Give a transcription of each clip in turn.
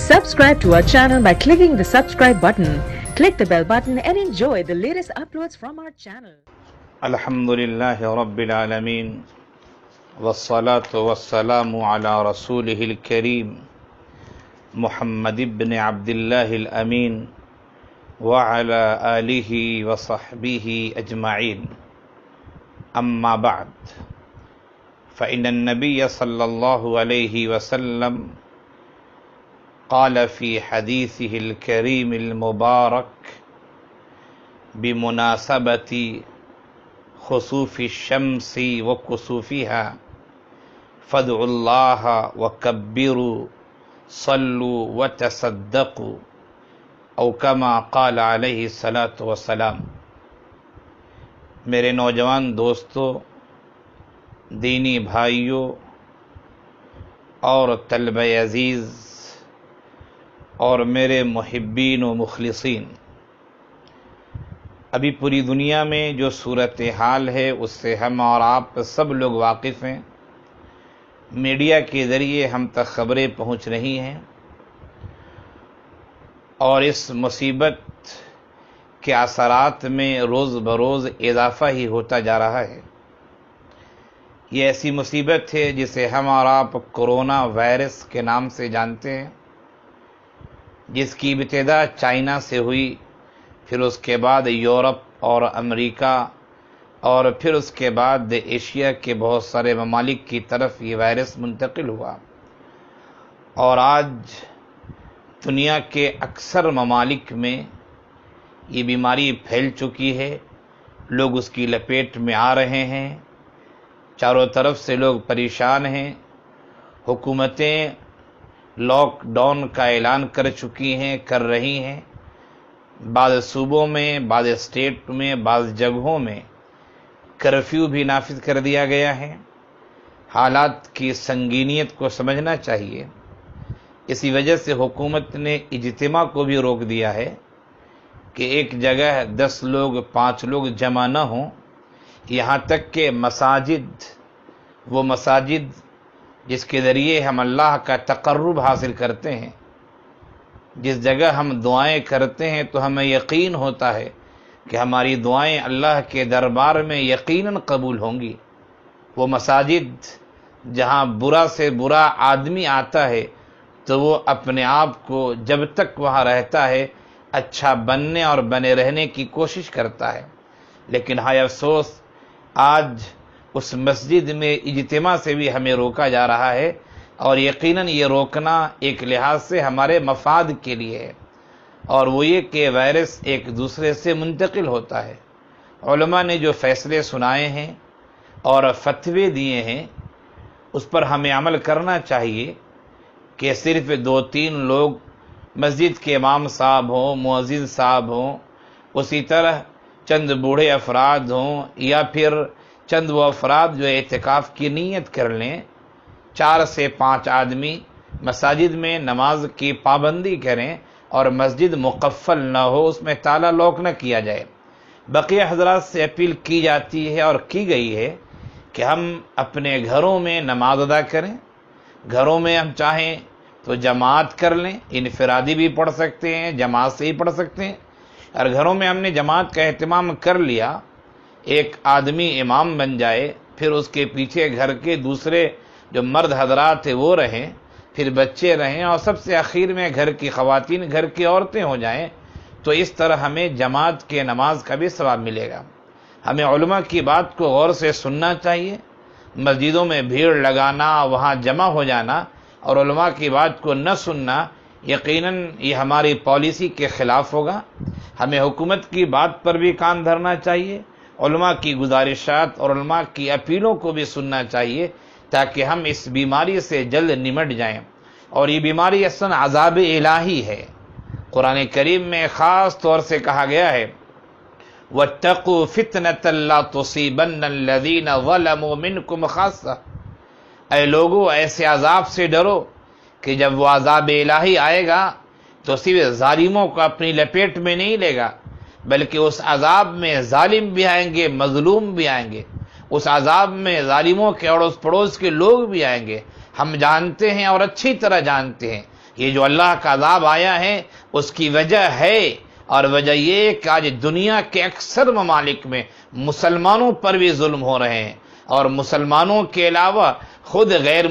Subscribe to our channel by clicking the subscribe button. Click the bell button and enjoy the latest uploads from our channel. الحمدللہ رب العالمین والصلاة والسلام علی رسولہ الکریم محمد بن عبداللہ الامین وعلی آلہ وصحبہ اجمعین اما بعد فإن النبی صلی اللہ علیہ وسلم قال في حديثه الكريم المبارك بمناسبة خسوف الشمس وكسوفها فادعوا الله وكبروا صلوا وتصدقوا او كما قال عليه الصلاة والسلام۔ میرے نوجوان دوستو، دینی بھائیوں اور طلبہ عزیز اور میرے محبین و مخلصین، ابھی پوری دنیا میں جو صورتحال ہے اس سے ہم اور آپ سب لوگ واقف ہیں۔ میڈیا کے ذریعے ہم تک خبریں پہنچ رہی ہیں اور اس مصیبت کے اثرات میں روز بروز اضافہ ہی ہوتا جا رہا ہے۔ یہ ایسی مصیبت ہے جسے ہم اور آپ کرونا وائرس کے نام سے جانتے ہیں، جس کی ابتدا چائنا سے ہوئی، پھر اس کے بعد یورپ اور امریکہ اور پھر اس کے بعد ایشیا کے بہت سارے ممالک کی طرف یہ وائرس منتقل ہوا، اور آج دنیا کے اکثر ممالک میں یہ بیماری پھیل چکی ہے۔ لوگ اس کی لپیٹ میں آ رہے ہیں، چاروں طرف سے لوگ پریشان ہیں۔ حکومتیں لاک ڈاؤن کا اعلان کر چکی ہیں، کر رہی ہیں۔ بعض صوبوں میں، بعض اسٹیٹ میں، بعض جگہوں میں کرفیو بھی نافذ کر دیا گیا ہے۔ حالات کی سنگینیت کو سمجھنا چاہیے۔ اسی وجہ سے حکومت نے اجتماع کو بھی روک دیا ہے کہ ایک جگہ 10 لوگ 5 لوگ جمع نہ ہوں، یہاں تک کہ وہ مساجد جس کے ذریعے ہم اللہ کا تقرب حاصل کرتے ہیں، جس جگہ ہم دعائیں کرتے ہیں تو ہمیں یقین ہوتا ہے کہ ہماری دعائیں اللہ کے دربار میں یقیناً قبول ہوں گی، وہ مساجد جہاں برا سے برا آدمی آتا ہے تو وہ اپنے آپ کو جب تک وہاں رہتا ہے اچھا بننے اور بنے رہنے کی کوشش کرتا ہے، لیکن ہائے افسوس آج اس مسجد میں اجتماع سے بھی ہمیں روکا جا رہا ہے، اور یقیناً یہ روکنا ایک لحاظ سے ہمارے مفاد کے لیے ہے، اور وہ یہ کہ وائرس ایک دوسرے سے منتقل ہوتا ہے۔ علماء نے جو فیصلے سنائے ہیں اور فتوے دیے ہیں اس پر ہمیں عمل کرنا چاہیے کہ صرف 2-3 لوگ مسجد کے امام صاحب ہوں، مؤذن صاحب ہوں، اسی طرح چند بوڑھے افراد ہوں، یا پھر چند وہ افراد جو اعتکاف کی نیت کر لیں، 4 سے 5 آدمی مساجد میں نماز کی پابندی کریں اور مسجد مقفل نہ ہو، اس میں تالا لوک نہ کیا جائے۔ بقیہ حضرات سے اپیل کی جاتی ہے اور کی گئی ہے کہ ہم اپنے گھروں میں نماز ادا کریں۔ گھروں میں ہم چاہیں تو جماعت کر لیں، انفرادی بھی پڑھ سکتے ہیں، جماعت سے ہی پڑھ سکتے ہیں۔ اور گھروں میں ہم نے جماعت کا اہتمام کر لیا، ایک آدمی امام بن جائے، پھر اس کے پیچھے گھر کے دوسرے جو مرد حضرات ہیں وہ رہیں، پھر بچے رہیں، اور سب سے آخر میں گھر کی خواتین، گھر کی عورتیں ہو جائیں، تو اس طرح ہمیں جماعت کے نماز کا بھی ثواب ملے گا۔ ہمیں علماء کی بات کو غور سے سننا چاہیے۔ مسجدوں میں بھیڑ لگانا، وہاں جمع ہو جانا اور علماء کی بات کو نہ سننا، یقیناً یہ ہماری پالیسی کے خلاف ہوگا۔ ہمیں حکومت کی بات پر بھی کان دھرنا چاہیے، علماء کی گزارشات اور علماء کی اپیلوں کو بھی سننا چاہیے، تاکہ ہم اس بیماری سے جلد نمٹ جائیں۔ اور یہ بیماری اصلاً عذاب الہی ہے۔ قرآن کریم میں خاص طور سے کہا گیا ہے وَاتَّقُوا فِتْنَةً لَا تُصِيبَنَّ الَّذِينَ ظَلَمُوا مِنْكُمْ خَاصَّةً، اے لوگو ایسے عذاب سے ڈرو کہ جب وہ عذاب الہی آئے گا تو صرف ظالموں کو اپنی لپیٹ میں نہیں لے گا، بلکہ اس عذاب میں ظالم بھی آئیں گے، مظلوم بھی آئیں گے، اس عذاب میں ظالموں کے اڑوس پڑوس کے لوگ بھی آئیں گے۔ ہم جانتے ہیں اور اچھی طرح جانتے ہیں یہ جو اللہ کا عذاب آیا ہے اس کی وجہ ہے، اور وجہ یہ کہ آج دنیا کے اکثر ممالک میں مسلمانوں پر بھی ظلم ہو رہے ہیں، اور مسلمانوں کے علاوہ خود غیر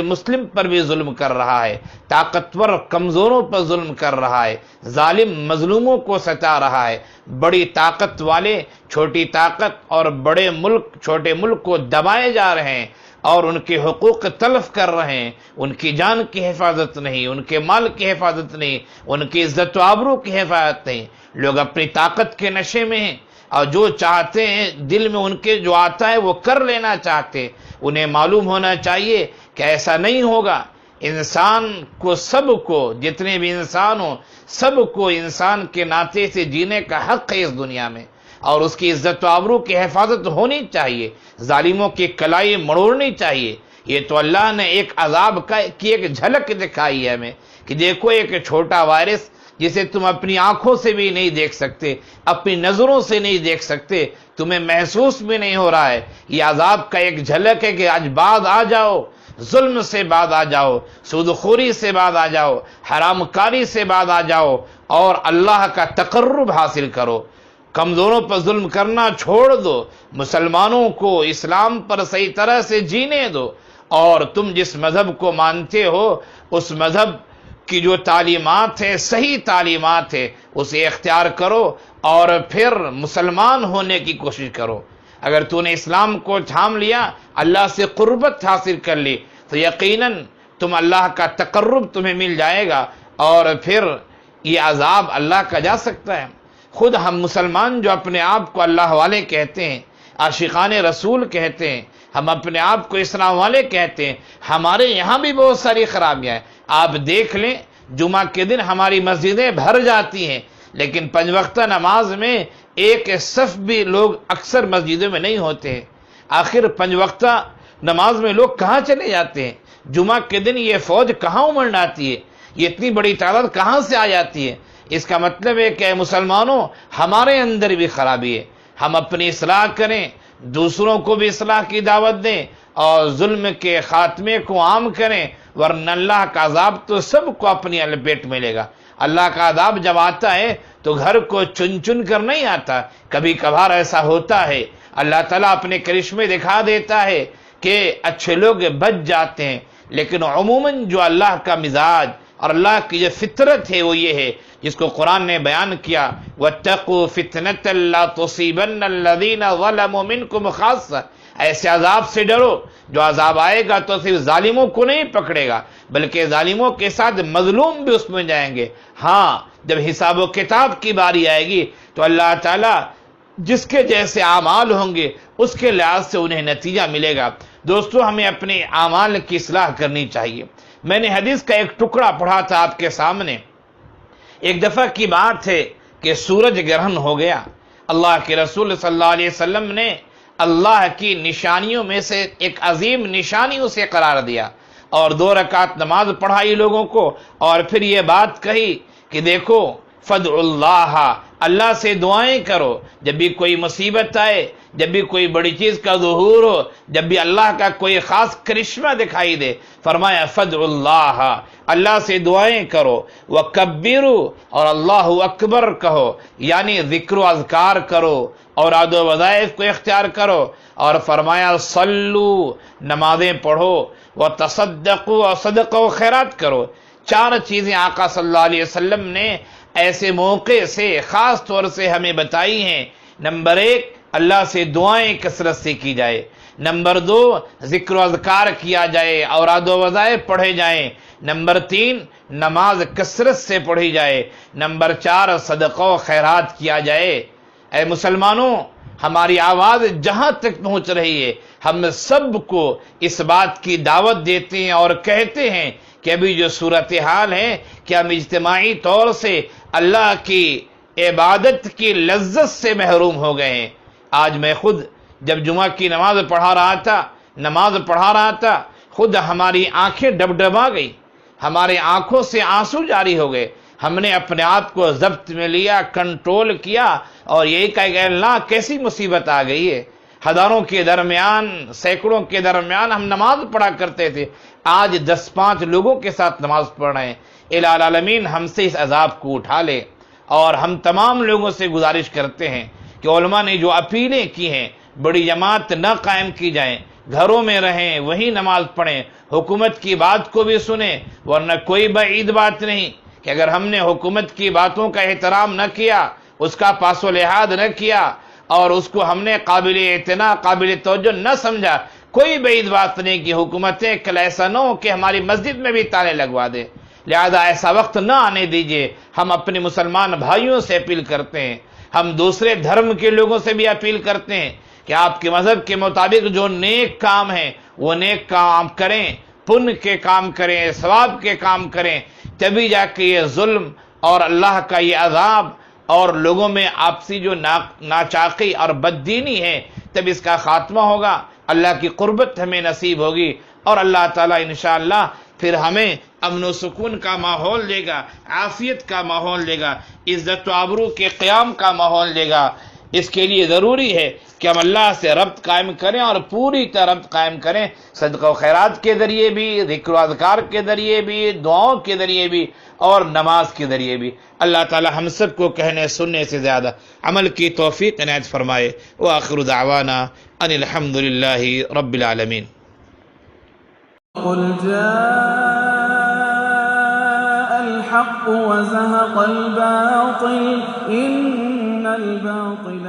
مسلم پر بھی ظلم کر رہا ہے، طاقتور کمزوروں پر ظلم کر رہا ہے، ظالم مظلوموں کو ستا رہا ہے، بڑی طاقت والے چھوٹی طاقت اور بڑے ملک چھوٹے ملک کو دبائے جا رہے ہیں اور ان کے حقوق تلف کر رہے ہیں، ان کی جان کی حفاظت نہیں، ان کے مال کی حفاظت نہیں، ان کی عزت و آبرو کی حفاظت نہیں، لوگ اپنی طاقت کے نشے میں ہیں اور جو چاہتے ہیں دل میں ان کے جو آتا ہے وہ کر لینا چاہتے ہیں۔ انہیں معلوم ہونا چاہیے کہ ایسا نہیں ہوگا۔ انسان کو، سب کو، جتنے بھی انسان ہوں سب کو انسان کے ناطے سے جینے کا حق ہے اس دنیا میں، اور اس کی عزت و آبرو کی حفاظت ہونی چاہیے، ظالموں کی کلائی مڑوڑنی چاہیے۔ یہ تو اللہ نے ایک عذاب کی ایک جھلک دکھائی ہے ہمیں کہ دیکھو ایک چھوٹا وائرس جسے تم اپنی آنکھوں سے بھی نہیں دیکھ سکتے، اپنی نظروں سے نہیں دیکھ سکتے، تمہیں محسوس بھی نہیں ہو رہا ہے، یہ عذاب کا ایک جھلک ہے کہ آج بعد آ جاؤ، ظلم سے بعد آ جاؤ، سود خوری سے بعد آ جاؤ، حرام کاری سے بعد آ جاؤ اور اللہ کا تقرب حاصل کرو۔ کمزوروں پر ظلم کرنا چھوڑ دو، مسلمانوں کو اسلام پر صحیح طرح سے جینے دو، اور تم جس مذہب کو مانتے ہو اس مذہب کی جو تعلیمات ہے، صحیح تعلیمات ہے، اسے اختیار کرو اور پھر مسلمان ہونے کی کوشش کرو۔ اگر تو نے اسلام کو تھام لیا، اللہ سے قربت حاصل کر لی، تو یقیناً تم اللہ کا تقرب تمہیں مل جائے گا، اور پھر یہ عذاب اللہ کا جا سکتا ہے۔ خود ہم مسلمان جو اپنے آپ کو اللہ والے کہتے ہیں، عاشقان رسول کہتے ہیں، ہم اپنے آپ کو اسلام والے کہتے ہیں، ہمارے یہاں بھی بہت ساری خرابیاں ہیں۔ آپ دیکھ لیں، جمعہ کے دن ہماری مسجدیں بھر جاتی ہیں، لیکن 5 وقتہ نماز میں ایک صف بھی لوگ اکثر مسجدوں میں نہیں ہوتے ہیں۔ آخر 5 وقتہ نماز میں لوگ کہاں چلے جاتے ہیں؟ جمعہ کے دن یہ فوج کہاں امڑ آتی ہے؟ یہ اتنی بڑی تعداد کہاں سے آ جاتی ہے؟ اس کا مطلب ہے کہ مسلمانوں، ہمارے اندر بھی خرابی ہے۔ ہم اپنی اصلاح کریں، دوسروں کو بھی اصلاح کی دعوت دیں اور ظلم کے خاتمے کو عام کریں، ورنہ اللہ کا عذاب تو سب کو اپنی لپیٹ میں لے گا۔ اللہ کا عذاب جب آتا ہے تو گھر کو چن چن کر نہیں آتا، کبھی کبھار ایسا ہوتا ہے، اللہ تعالیٰ اپنے کرشمے دکھا دیتا ہے کہ اچھے لوگ بچ جاتے ہیں، لیکن عموماً جو اللہ کا مزاج اور اللہ کی جو فطرت ہے وہ یہ ہے جس کو قرآن نے بیان کیا، وَاتَّقُوا فِتْنَةً لَا تُصِيبَنَّ الَّذِينَ ظَلَمُوا مِنْكُمْ خَاصَّةً۔ ایسے عذاب سے ڈرو، جو عذاب آئے گا تو صرف ظالموں کو نہیں پکڑے گا بلکہ ظالموں کے ساتھ مظلوم بھی اس میں جائیں گے۔ ہاں، جب حساب و کتاب کی باری آئے گی تو اللہ تعالیٰ جس کے جیسے اعمال ہوں گے اس کے لحاظ سے انہیں نتیجہ ملے گا۔ دوستو، ہمیں اپنے اعمال کی اصلاح کرنی چاہیے۔ میں نے حدیث کا ایک ٹکڑا پڑھا تھا آپ کے سامنے۔ ایک دفعہ کی بات ہے کہ سورج گرہن ہو گیا، اللہ کے رسول صلی اللہ علیہ وسلم نے اللہ کی نشانیوں میں سے ایک عظیم نشانی اسے قرار دیا اور 2 رکعت نماز پڑھائی لوگوں کو، اور پھر یہ بات کہی کہ دیکھو فدعوا اللہ، اللہ سے دعائیں کرو، جب بھی کوئی مصیبت آئے، جب بھی کوئی بڑی چیز کا ظہور ہو، جب بھی اللہ کا کوئی خاص کرشمہ دکھائی دے، فرمایا فدعوا اللہ، اللہ سے دعائیں کرو، وکبروا، اور اللہ اکبر کہو، یعنی ذکر و اذکار کرو اور اعد و وظائف کو اختیار کرو، اور فرمایا صلو، نمازیں پڑھو، وتصدقوا، اور صدقہ و خیرات کرو۔ 4 چیزیں آقا صلی اللہ علیہ وسلم نے ایسے موقع سے خاص طور سے ہمیں بتائی ہیں۔ نمبر 1، اللہ سے دعائیں کثرت سے کی جائے۔ نمبر 2، ذکر و اذکار کیا جائے اور اعد و وظائف پڑھے جائیں۔ نمبر 3، نماز کثرت سے پڑھی جائے۔ نمبر 4، صدقہ و خیرات کیا جائے۔ اے مسلمانوں، ہماری آواز جہاں تک پہنچ رہی ہے، ہم سب کو اس بات کی دعوت دیتے ہیں اور کہتے ہیں کہ ابھی جو صورتحال ہے کہ ہم اجتماعی طور سے اللہ کی عبادت کی لذت سے محروم ہو گئے ہیں۔ آج میں خود جب جمعہ کی نماز پڑھا رہا تھا خود ہماری آنکھیں ڈبڈبا گئی، ہمارے آنکھوں سے آنسو جاری ہو گئے۔ ہم نے اپنے آپ کو ضبط میں لیا، کنٹرول کیا اور یہی کہا کہ اللہ کیسی مصیبت آ گئی ہے۔ ہزاروں کے درمیان، سینکڑوں کے درمیان ہم نماز پڑھا کرتے تھے، آج 10-5 لوگوں کے ساتھ نماز پڑھ رہے ہیں۔ الہ العالمین ہم سے اس عذاب کو اٹھا لے، اور ہم تمام لوگوں سے گزارش کرتے ہیں کہ علماء نے جو اپیلیں کی ہیں، بڑی جماعت نہ قائم کی جائیں، گھروں میں رہیں، وہیں نماز پڑھیں، حکومت کی بات کو بھی سنیں، ورنہ کوئی بعید بات نہیں کہ اگر ہم نے حکومت کی باتوں کا احترام نہ کیا، اس کا پاس و لحاظ نہ کیا، اور اس کو ہم نے قابل اعتنا، قابل توجہ نہ سمجھا، کوئی بعید بات نہیں کہ حکومتیں کل ایسا نہ ہو کہ ہماری مسجد میں بھی تالے لگوا دے۔ لہذا ایسا وقت نہ آنے دیجئے۔ ہم اپنے مسلمان بھائیوں سے اپیل کرتے ہیں، ہم دوسرے دھرم کے لوگوں سے بھی اپیل کرتے ہیں کہ آپ کے مذہب کے مطابق جو نیک کام ہیں وہ نیک کام کریں، پن کے کام کریں، ثواب کے کام کریں، تبھی جا کے یہ ظلم اور اللہ کا یہ عذاب اور لوگوں میں آپسی جو ناچاقی اور بددینی ہے، تب اس کا خاتمہ ہوگا، اللہ کی قربت ہمیں نصیب ہوگی، اور اللہ تعالیٰ انشاءاللہ پھر ہمیں امن و سکون کا ماحول دے گا، عافیت کا ماحول دے گا، عزت و آبرو کے قیام کا ماحول دے گا۔ اس کے لیے ضروری ہے کہ ہم اللہ سے ربط قائم کریں، اور پوری طرح ربط قائم کریں، صدقہ و خیرات کے ذریعے بھی، ذکر و اذکار کے ذریعے بھی، دعاؤں کے ذریعے بھی، اور نماز کے ذریعے بھی۔ اللہ تعالی ہم سب کو کہنے سننے سے زیادہ عمل کی توفیق عنایت فرمائے۔ وآخر دعوانا ان الحمد للہ رب العالمین۔ قل جاء الحق وزهق الباطل إن الباطل